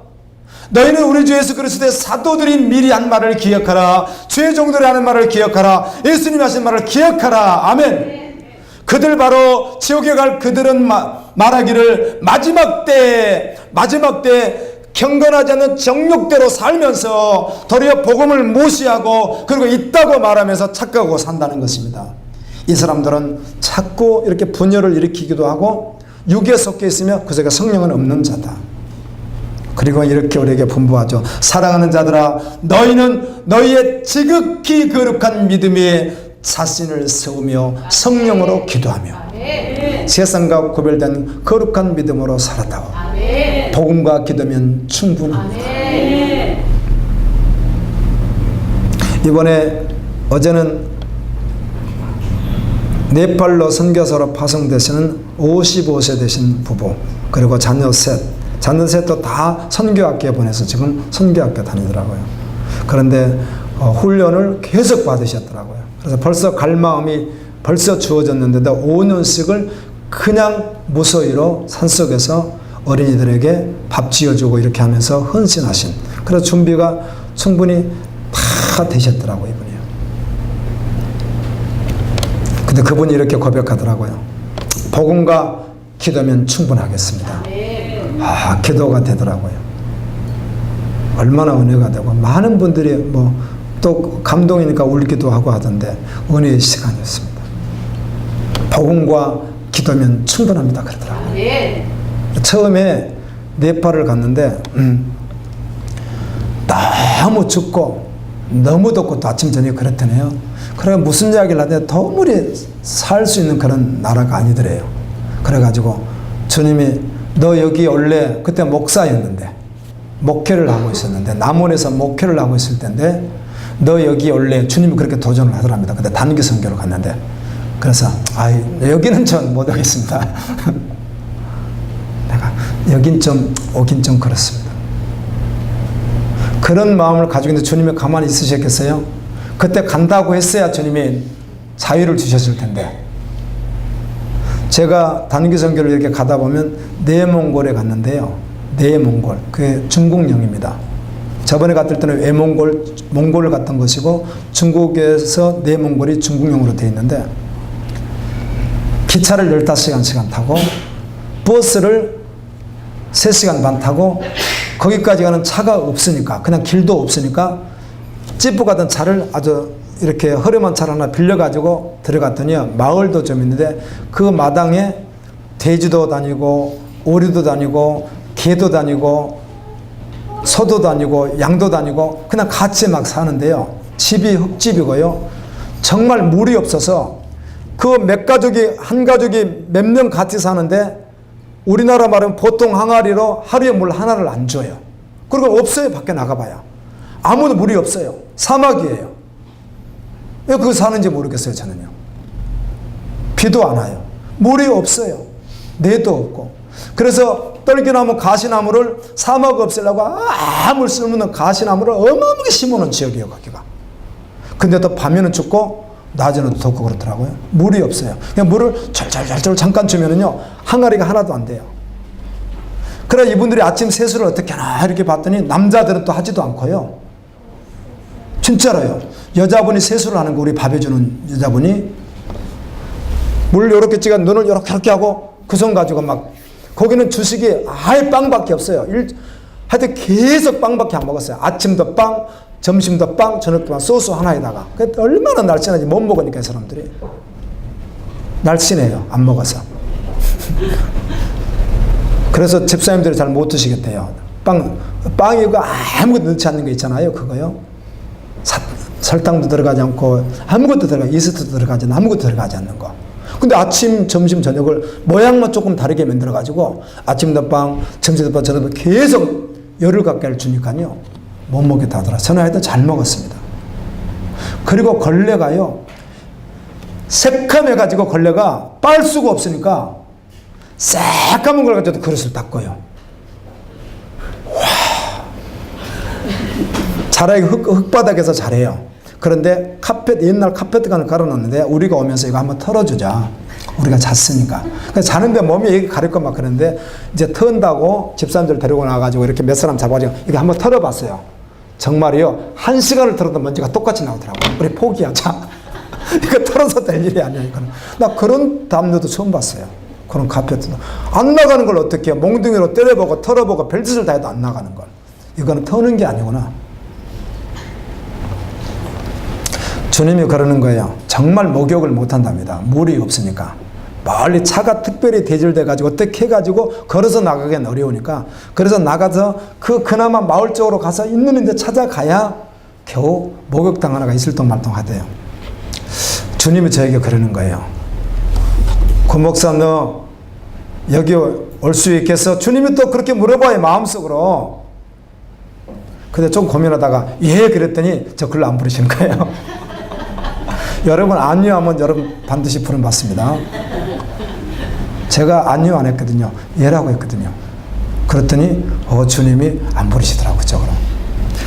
너희는 우리 주 예수 그리스도의 사도들이 미리 한 말을 기억하라. 주의 종들이 하는 말을 기억하라. 예수님이 하신 말을 기억하라. 아멘. 그들 바로 지옥에 갈 그들은 말하기를 마지막 때 경건하지 않는 정욕대로 살면서 도리어 복음을 무시하고 그리고 있다고 말하면서 착각하고 산다는 것입니다. 이 사람들은 자꾸 이렇게 분열을 일으키기도 하고 육에 속해 있으며 그 속에 성령은 없는 자다. 그리고 이렇게 우리에게 분부하죠. 사랑하는 자들아, 너희는 너희의 지극히 거룩한 믿음에 자신을 세우며 성령으로 기도하며 세상과 구별된 거룩한 믿음으로 살았다고. 복음과 기도면 충분합니다. 이번에 어제는 네팔로 선교사로 파송되시는 55세 되신 부부, 그리고 자녀 셋, 자녀셋도 다 선교학교에 보내서 지금 선교학교 다니더라고요. 그런데 훈련을 계속 받으셨더라고요. 그래서 벌써 갈 마음이 벌써 주어졌는데도 5년씩을 그냥 무소위로 산속에서 어린이들에게 밥 지어주고 이렇게 하면서 헌신하신, 그래서 준비가 충분히 다 되셨더라고요, 이분이요. 근데 그분이 이렇게 고백하더라고요. 복음과 기도면 충분하겠습니다. 기도가 되더라고요. 얼마나 은혜가 되고, 많은 분들이 또 감동이니까 울기도 하고 하던데 은혜의 시간이었습니다. 복음과 기도면 충분합니다 그러더라고요. 처음에 네팔을 갔는데 너무 춥고 너무 덥고 또 아침 저녁 그랬더네요. 그래 무슨 이야기를 하는데 도무지 살 수 있는 그런 나라가 아니더래요. 그래가지고 주님이 너 여기 원래 그때 목사였는데 목회를 하고 있었는데 남원에서 목회를 하고 있을 텐데 너 여기 원래 주님이 그렇게 도전을 하더랍니다. 그때 단기 선교를 갔는데 그래서 여기는 전 못 오겠습니다. 내가 여긴 좀 오긴 좀 그렇습니다. 그런 마음을 가지고 있는데 주님이 가만히 있으셨겠어요? 그때 간다고 했어야 주님이 자유를 주셨을 텐데. 제가 단기 선교를 이렇게 가다 보면 내몽골에 갔는데요. 내몽골, 그게 중국령입니다. 저번에 갔을 때는 몽골을 갔던 것이고 중국에서 내몽골이 중국령으로 되어 있는데 기차를 15시간 타고 버스를 3시간 반 타고 거기까지 가는 차가 없으니까, 그냥 길도 없으니까 찌뿌 가던 차를 아주 이렇게 허름한 차를 하나 빌려가지고 들어갔더니 마을도 좀 있는데 그 마당에 돼지도 다니고 오리도 다니고 개도 다니고 소도 다니고 양도 다니고 그냥 같이 막 사는데요. 집이 흙집이고요. 정말 물이 없어서 그 한 가족이 몇 명 같이 사는데 우리나라 말은 보통 항아리로 하루에 물 하나를 안 줘요. 그리고 없어요. 밖에 나가봐야. 아무도 물이 없어요. 사막이에요. 왜 그거 사는지 모르겠어요, 저는요. 비도 안 와요. 물이 없어요. 내도 없고. 그래서 떨기나무, 가시나무를 사막 없애려고 아무 쓸모없는 가시나무를 어마어마하게 심어놓은 지역이에요, 거기가. 근데 또 밤에는 춥고 낮에는 덥고 그렇더라고요. 물이 없어요. 그냥 물을 절절절절 잠깐 주면은요, 항아리가 하나도 안 돼요. 그래 이분들이 아침 세수를 어떻게 하나 이렇게 봤더니 남자들은 또 하지도 않고요. 진짜로요. 여자분이 세수를 하는 거, 우리 밥 해주는 여자분이 물 요렇게 찍어 눈을 요렇게 하고 그 손 가지고 막, 거기는 주식이 아예 빵밖에 없어요. 하여튼 계속 빵밖에 안 먹었어요. 아침도 빵, 점심도 빵, 저녁도 빵, 소스 하나에다가. 얼마나 날씬하지. 못 먹으니까 이 사람들이. 날씬해요. 안 먹어서. 그래서 집사님들이 잘 못 드시겠대요. 빵이고 아무것도 넣지 않는 거 있잖아요. 그거요. 설탕도 들어가지 않고 아무것도 이스트도 들어가지 않는, 아무것도 들어가지 않는 거. 근데 아침, 점심, 저녁을 모양만 조금 다르게 만들어가지고 아침도 빵, 점심도 빵, 저녁도 계속 열흘 가까이를 주니까요. 못 먹겠다 하더라. 전화해도 잘 먹었습니다. 그리고 걸레가요. 새카매가지고 걸레가 빨 수가 없으니까 새까만 걸 가지고 그릇을 닦고요. 와. 차라리 흙바닥에서 잘해요. 그런데 옛날 카페트간을 깔아놨는데 우리가 오면서 이거 한번 털어주자. 우리가 잤으니까. 그래서 자는데 몸이 여기 가렵고 막 그러는데 이제 턴다고 집사람들 데리고 나와가지고 이렇게 몇 사람 잡아가지고 이게 한번 털어봤어요. 정말이요. 1시간을 털어도 먼지가 똑같이 나오더라고요. 우리 포기하자. 이거 털어서 될 일이 아니야, 이거는. 나 그런 담요도 처음 봤어요. 그런 카페트도. 안 나가는 걸 어떻게 해요? 몽둥이로 때려보고 털어보고 별짓을 다 해도 안 나가는 걸. 이거는 터는 게 아니구나. 주님이 그러는 거예요. 정말 목욕을 못 한답니다. 물이 없으니까. 멀리 차가 특별히 대절돼가지고 어떻게 해가지고 걸어서 나가기는 어려우니까. 그래서 나가서 그나마 마을 쪽으로 가서 있는 데 찾아가야 겨우 목욕탕 하나가 있을똥말똥 하대요. 주님이 저에게 그러는 거예요. 고 목사 너 여기 올 수 있겠어? 주님이 또 그렇게 물어봐요, 마음속으로. 근데 좀 고민하다가 예 그랬더니 저 글로 안 부르시는 거예요. 여러분 안유하면 여러분 반드시 부름 받습니다. 제가 안유 안 했거든요. 예라고 했거든요. 그랬더니 주님이 안 부르시더라고요. 그쪽으로.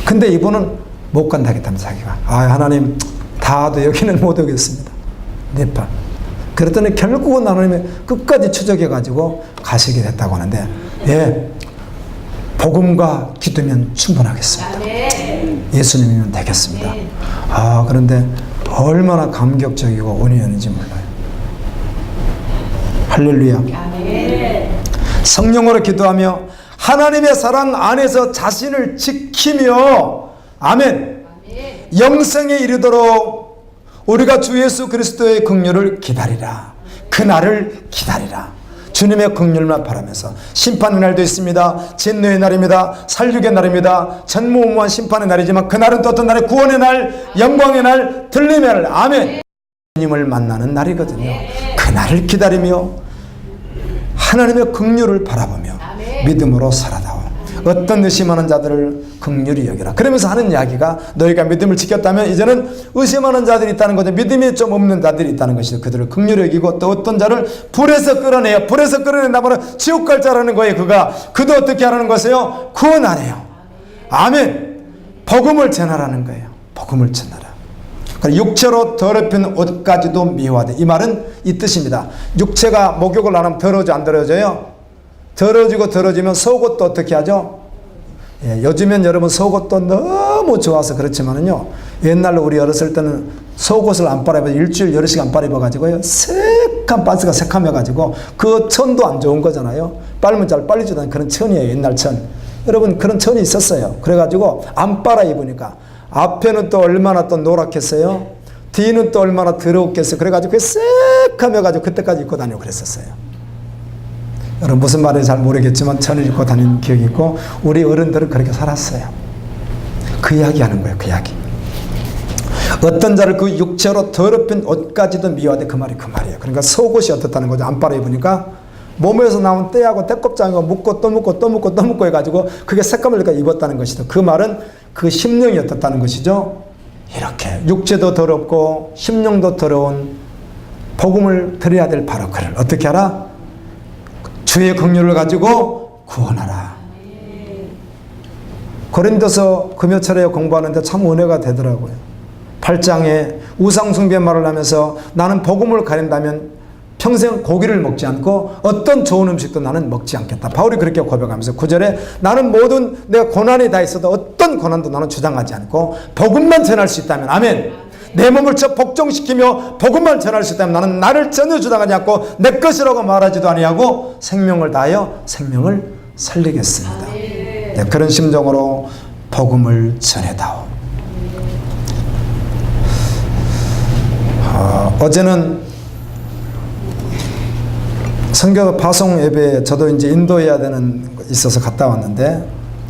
근데 이분은 못 간다겠다면서 자기가. 하나님 다도 여기는 못 오겠습니다. 네팔. 그랬더니 결국은 하나님이 끝까지 추적해가지고 가시게 됐다고 하는데, 예, 복음과 기도면 충분하겠습니다. 예수님이면 되겠습니다. 그런데 얼마나 감격적이고 은혜였는지 몰라요. 할렐루야. 성령으로 기도하며 하나님의 사랑 안에서 자신을 지키며, 아멘, 영생에 이르도록 우리가 주 예수 그리스도의 긍휼을 기다리라. 그날을 기다리라. 주님의 긍휼만 바라면서. 심판의 날도 있습니다. 진노의 날입니다. 살육의 날입니다. 전무후무한 심판의 날이지만 그날은 또 어떤 날에 구원의 날, 영광의 날, 들림의 날, 아멘, 주님을 만나는 날이거든요. 그날을 기다리며 하나님의 긍휼을 바라보며 믿음으로 살아다오. 어떤 의심하는 자들을 긍휼히 여기라. 그러면서 하는 이야기가, 너희가 믿음을 지켰다면 이제는 의심하는 자들이 있다는 거죠. 믿음이 좀 없는 자들이 있다는 것이죠. 그들을 긍휼히 여기고, 또 어떤 자를 불에서 끌어내요. 불에서 끌어낸다면 지옥 갈 자라는 거예요. 그도 어떻게 하라는 것이에요? 구원하래요. 아멘. 복음을 전하라는 거예요. 복음을 전하라. 육체로 더럽힌 옷까지도 미워하되. 이 말은 이 뜻입니다. 육체가 목욕을 안 하면 더러워져 안 더러워져요? 더러워지면 속옷도 어떻게 하죠? 예, 요즘엔 여러분 속옷도 너무 좋아서 그렇지만은요, 옛날로 우리 어렸을 때는 속옷을 안 빨아입어 일주일 여럿씩 안 빨아입어가지고요, 새까만 반스가 새카매가지고 그 천도 안 좋은 거잖아요. 빨면 잘 빨리지도 않은 그런 천이에요. 옛날 천. 여러분 그런 천이 있었어요. 그래가지고 안 빨아입으니까 앞에는 또 얼마나 또 노랗겠어요? 뒤는 또 얼마나 더러웠겠어요? 그래가지고 그 새카매가지고 그때까지 입고 다니고 그랬었어요. 여러분 무슨 말인지 잘 모르겠지만 천을 입고 다니는 기억이 있고, 우리 어른들은 그렇게 살았어요. 그 이야기 하는 거예요. 그 이야기. 어떤 자를 그 육체로 더럽힌 옷까지도 미워하되. 그 말이 그 말이에요. 그러니까 속옷이 어떻다는 거죠. 안 빨아입으니까 몸에서 나온 때하고 때껍장이고 묻고 또 묻고 또 묻고 또 묻고 해가지고 그게 색감을 입었다는 것이죠. 그 말은 그 심령이 어떻다는 것이죠. 이렇게 육체도 더럽고 심령도 더러운 복음을 드려야 될 바로 그를 어떻게 하라? 주의 긍휼을 가지고 구원하라. 고린도서 금요철에 공부하는데 참 은혜가 되더라고요. 8장에 우상숭배 말을 하면서 나는 복음을 가린다면 평생 고기를 먹지 않고 어떤 좋은 음식도 나는 먹지 않겠다. 바울이 그렇게 고백하면서 9절에 나는 모든 내가 고난이 다 있어도 어떤 고난도 나는 주장하지 않고 복음만 전할 수 있다면, 아멘, 내 몸을 복종시키며 복음만 전할 수 있다면 나는 나를 전혀 주장하지 않고 내 것이라고 말하지도 아니하고 생명을 다하여 생명을 살리겠습니다. 네, 그런 심정으로 복음을 전해다오. 어제는 선교 파송 예배에 저도 이제 인도해야 되는 거 있어서 갔다 왔는데,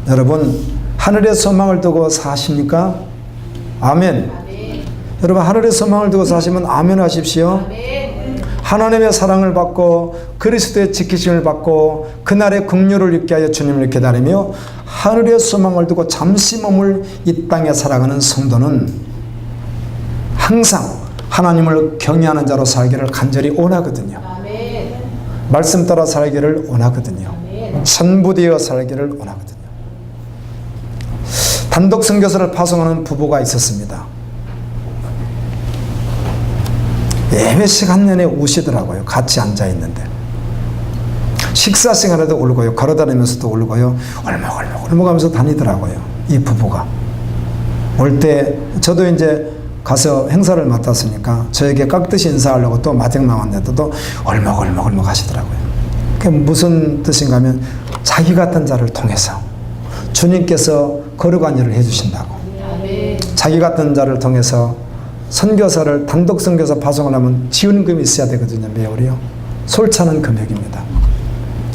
여러분 하늘의 소망을 두고 사십니까? 아멘. 여러분 하늘의 소망을 두고 사시면 아멘 하십시오. 하나님의 사랑을 받고 그리스도의 지키심을 받고 그날의 긍휼을 입게 하여 주님을 기다리며 하늘의 소망을 두고 잠시 머물 이 땅에 살아가는 성도는 항상 하나님을 경외하는 자로 살기를 간절히 원하거든요. 말씀 따라 살기를 원하거든요. 천부되어 살기를 원하거든요. 단독 선교사를 파송하는 부부가 있었습니다. 예배 시간 내내 우시더라고요. 같이 앉아있는데 식사 시간에도 울고요, 걸어다니면서도 울고요, 얼먹얼먹 하면서 다니더라고요. 이 부부가 올 때 저도 이제 가서 행사를 맡았으니까 저에게 깍듯이 인사하려고 또 마중 나왔는데 또 얼먹얼먹 하시더라고요. 그게 무슨 뜻인가 하면 자기 같은 자를 통해서 주님께서 거룩한 일을 해주신다고. 자기 같은 자를 통해서 선교사를 단독 선교사 파송을 하면 지원금이 있어야 되거든요. 매월이요. 솔찬한 금액입니다.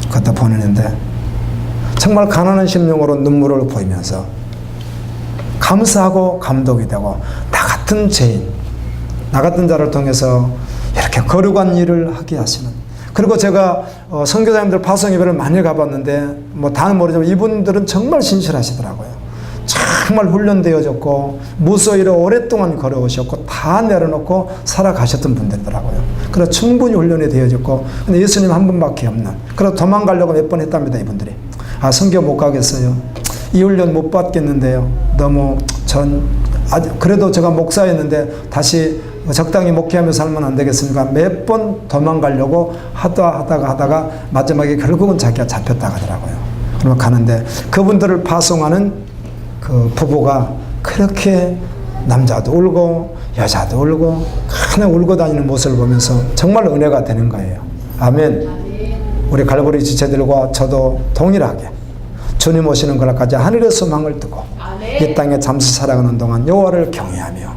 갖다 보내는데 정말 가난한 심령으로 눈물을 보이면서 감사하고 감동이 되고, 나 같은 죄인, 나 같은 자를 통해서 이렇게 거룩한 일을 하게 하시는. 그리고 제가 선교사님들 파송 예배를 많이 가봤는데 뭐 다는 모르지만 이분들은 정말 신실하시더라고요. 정말 훈련되어졌고 무소위로 오랫동안 걸어오셨고 다 내려놓고 살아가셨던 분들이더라고요. 그래서 충분히 훈련이 되어졌고, 근데 예수님 한 분밖에 없는, 그래서 도망가려고 몇 번 했답니다. 이분들이 선교 못 가겠어요. 이 훈련 못 받겠는데요. 너무 그래도 제가 목사였는데 다시 적당히 목회하며 살면 안 되겠습니까? 몇 번 도망가려고 하다가 마지막에 결국은 자기가 잡혔다 하더라고요. 그러면 가는데 그분들을 파송하는 그 부부가 그렇게 남자도 울고 여자도 울고 그냥 울고 다니는 모습을 보면서 정말 은혜가 되는 거예요. 아멘. 우리 갈보리 지체들과 저도 동일하게 주님 오시는 그날까지 하늘의 소망을 두고 이 땅에 잠시 살아가는 동안 여호와를 경외하며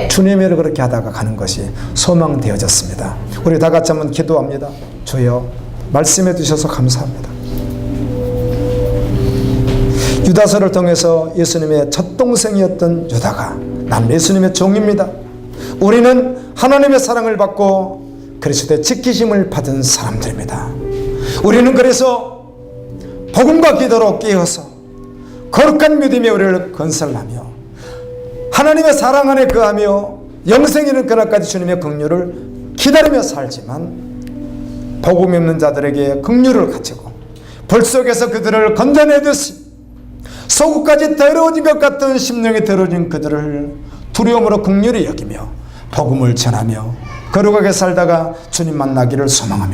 주님의 일을 그렇게 하다가 가는 것이 소망되어졌습니다. 우리 다 같이 한번 기도합니다. 주여 말씀해 주셔서 감사합니다. 유다서를 통해서 예수님의 첫 동생이었던 유다가 난 예수님의 종입니다. 우리는 하나님의 사랑을 받고 그리스도의 지키심을 받은 사람들입니다. 우리는 그래서 복음과 기도로 깨어서 거룩한 믿음의 우리를 건설하며 하나님의 사랑 안에 거하며 영생이 있는 그날까지 주님의 긍휼을 기다리며 살지만 복음이 없는 자들에게 긍휼을 가지고 불 속에서 그들을 건져내듯이 속까지 더러워진 것 같은 심령이 더러워진 그들을 두려움으로 긍휼히 여기며 복음을 전하며 거룩하게 살다가 주님 만나기를 소망합니다.